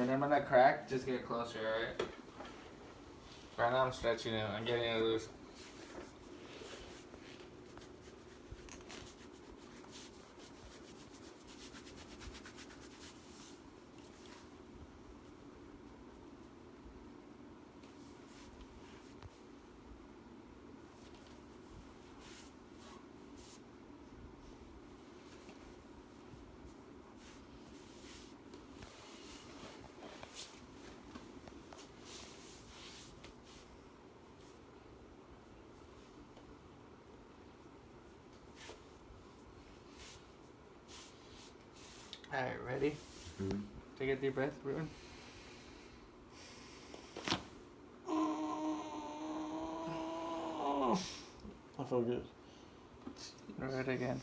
When I'm gonna crack, just get closer, alright? Right now I'm stretching it. I'm getting it loose. Alright, ready? Mm-hmm. Take a deep breath, Ruben. I feel good. Do it again.